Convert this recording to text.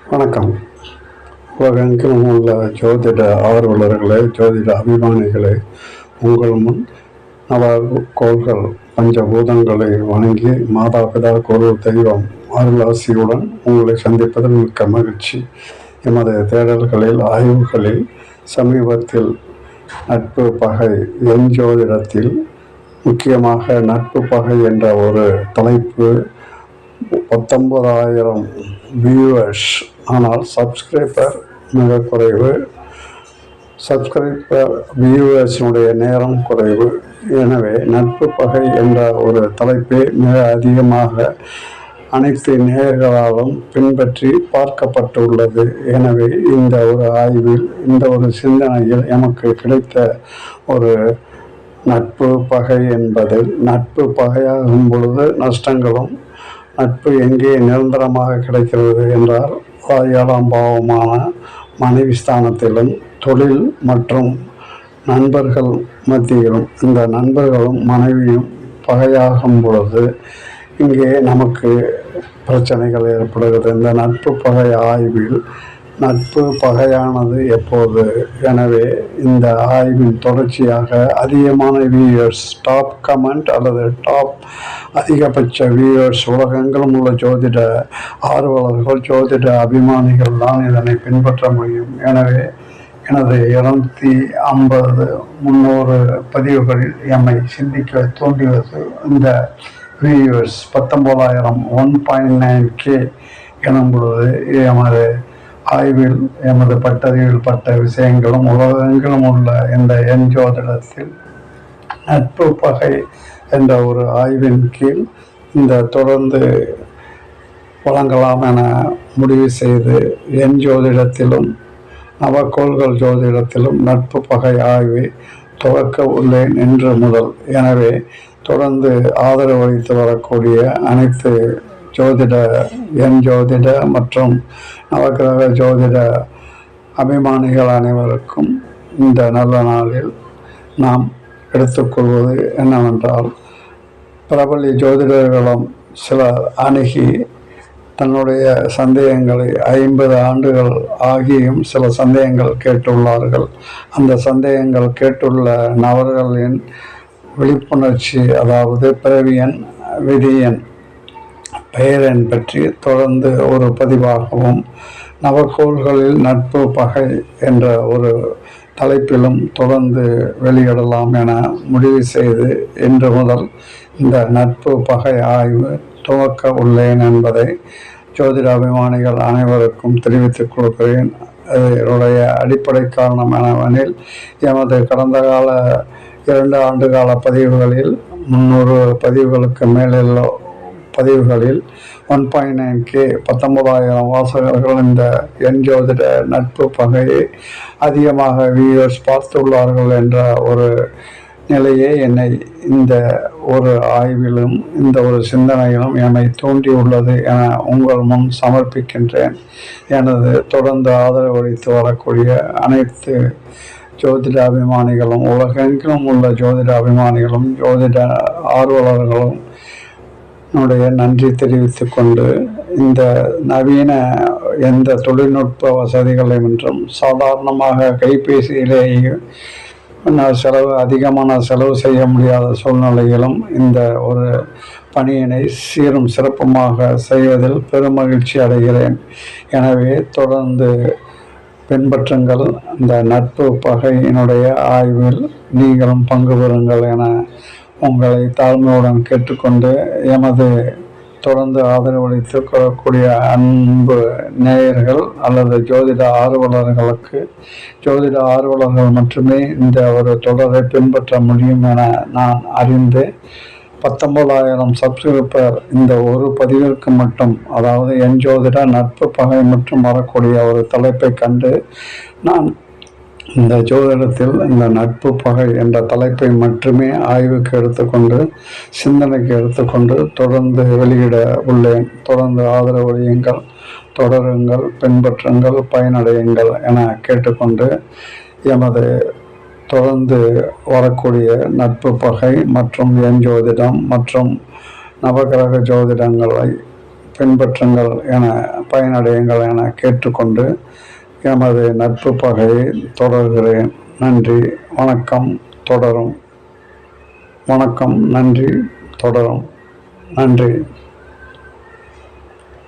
வணக்கம். உலகெங்கிலும் உள்ள ஜோதிட ஆர்வலர்களே, ஜோதிட அபிமானிகளே, உங்கள் முன் நவகோள்கள் பஞ்சபூதங்களை வணங்கி மாதாபிதா குரு தெய்வம் அருளாசியுடன் உங்களை சந்திப்பதில் மிக்க மகிழ்ச்சி. எமது தேடல்களில் ஆய்வுகளில் சமீபத்தில் நட்பு பகை என் ஜோதிடத்தில் முக்கியமாக நட்பு பகை என்ற ஒரு தலைப்பு 19,000 வியூவர்ஸ். ஆனால் சப்ஸ்கிரைபர் மிக குறைவு. சப்ஸ்கிரைபர் வியூவர்ஸினுடைய நேரம் குறைவு. எனவே நட்பு பகை என்ற ஒரு தலைப்பே மிக அதிகமாக அனைத்து நேயர்களாலும் பின்பற்றி பார்க்கப்பட்டுள்ளது. எனவே இந்த ஒரு ஆய்வில், இந்த ஒரு சிந்தனையில் எமக்கு கிடைத்த ஒரு நட்பு பகை என்பதில், நட்பு பகையாகும் பொழுது நஷ்டங்களும், நட்பு எங்கே நிரந்தரமாக கிடைக்கிறது என்றால் 7ஆம் பாவமான மனைவி ஸ்தானத்திலும், தொழில் மற்றும் நண்பர்கள் மத்தியிலும், இந்த நண்பர்களும் மனைவியும் பகையாகும் பொழுது இங்கே நமக்கு பிரச்சனைகள் ஏற்படுகிறது. இந்த நட்பு பகை ஆய்வில் நட்பு பகையானது எப்போது? எனவே இந்த ஆய்வின் தொடர்ச்சியாக அதிகமான வியூவர்ஸ், டாப் கமெண்ட் அல்லது டாப் அதிகபட்ச வியூவர்ஸ் உலகெங்கிலும் உள்ள ஜோதிட ஆர்வலர்கள், ஜோதிட அபிமானிகள் தான் இதனை பின்பற்ற முடியும். எனவே எனது 250-300 பதிவுகளில் எம்மை சிந்திக்க தூண்டியது இந்த வியூவர்ஸ். 19,000 1.9K எனும் பொழுது எமது ஆய்வில், எமது பட்டறிவில் பட்ட விஷயங்களும் உலகெங்கிலும் உள்ள இந்த என் ஜோதிடத்தில் நட்பு பகை என்ற ஒரு ஆய்வின் கீழ் இந்த தொடர்ந்து வழங்கலாம் என முடிவு செய்து, என் ஜோதிடத்திலும் நவகோள்கள் ஜோதிடத்திலும் நட்பு பகை ஆய்வை துவக்க உள்ளேன் இன்று முதல். எனவே தொடர்ந்து ஆதரவு அளித்து வரக்கூடிய அனைத்து ஜோதிட, என் ஜோதிட மற்றும் நவகிரக ஜோதிட அபிமானிகள் அனைவருக்கும் இந்த நல்ல நாளில் நாம் எடுத்துக்கொள்வது என்னவென்றால், பிரபல ஜோதிடர்களும் சிலர் அணுகி தன்னுடைய சந்தேகங்களை 50 ஆண்டுகள் ஆகியும் சில சந்தேகங்கள் கேட்டுள்ளார்கள். அந்த சந்தேகங்கள் கேட்டுள்ள நபர்களின் விழிப்புணர்ச்சி, அதாவது பிறவியன், விதியன், பெயரெண் பற்றி தொடர்ந்து ஒரு பதிவாகவும், நவகோள்களில் நட்பு பகை என்ற ஒரு தலைப்பிலும் தொடர்ந்து வெளியிடலாம் என முடிவு செய்து இன்று முதல் இந்த நட்பு பகை ஆய்வு துவக்க உள்ளேன் என்பதை ஜோதிட அபிமானிகள் அனைவருக்கும் தெரிவித்துக் கொள்கிறேன். இதனுடைய அடிப்படை காரணம் என்னவெனில், எமது கடந்த கால 2 ஆண்டு கால பதிவுகளில் 300 பதிவுகளுக்கு மேலுள்ள பதிவுகளில் 1.9K 19,000 வாசகர்கள் இந்த என் ஜோதிட நட்பு பகையை அதிகமாக வியூவர்ஸ் பார்த்துள்ளார்கள் என்ற ஒரு நிலையே என்னை இந்த ஒரு ஆய்விலும், இந்த ஒரு சிந்தனையிலும் என்னை தூண்டியுள்ளது என உங்கள் முன் சமர்ப்பிக்கின்றேன். எனது தொடர்ந்து ஆதரவு அளித்து வரக்கூடிய அனைத்து ஜோதிட அபிமானிகளும், உலகெங்கிலும் உள்ள ஜோதிட அபிமானிகளும், ஜோதிட ஆர்வலர்களும் நன்றி தெரிவித்து கொண்டு, இந்த நவீன எந்த தொழில்நுட்ப வசதிகளையும் சாதாரணமாக கைபேசியிலேயே அதிகமான செலவு செய்ய முடியாத சூழ்நிலையிலும் இந்த ஒரு பணியினை சீரும் சிறப்புமாக செய்வதில் பெருமகிழ்ச்சி அடைகிறேன். எனவே தொடர்ந்து பின்பற்றுங்கள். இந்த நட்பு பகையினுடைய ஆய்வில் நீங்களும் பங்கு பெறுங்கள் என உங்களை தாழ்மையுடன் கேட்டுக்கொண்டு, எமது தொடர்ந்து ஆதரவளித்து கொள்ளக்கூடிய அன்பு நேயர்கள் அல்லது ஜோதிட ஆர்வலர்களுக்கு, ஜோதிட ஆர்வலர்கள் மட்டுமே இந்த ஒரு தொடரை பின்பற்ற முடியும் என நான் அறிந்து, 19,000 சப்ஸ்கிரைபர் இந்த ஒரு பதிவிற்கு மட்டும், அதாவது என் ஜோதிட நட்பு பகை மற்றும் வரக்கூடிய ஒரு தலைப்பை கண்டு நான் இந்த ஜோதிடத்தில் இந்த நட்பு பகை என்ற தலைப்பை மட்டுமே ஆய்வுக்கு எடுத்துக்கொண்டு, சிந்தனைக்கு எடுத்துக்கொண்டு தொடர்ந்து வெளியிட உள்ளேன். தொடர்ந்து ஆதரவளியுங்கள், தொடருங்கள், பின்பற்றுங்கள், பயனடையுங்கள் என கேட்டுக்கொண்டு, எமது தொடர்ந்து வரக்கூடிய நட்பு பகை மற்றும் என் ஜோதிடம் மற்றும் நவகிரக ஜோதிடங்களை பின்பற்றுங்கள் என பயனடையுங்கள் என கேட்டுக்கொண்டு எமது நட்பு பகையை தொடர்கிறேன். நன்றி, வணக்கம். தொடரும். வணக்கம், நன்றி, தொடரும். நன்றி.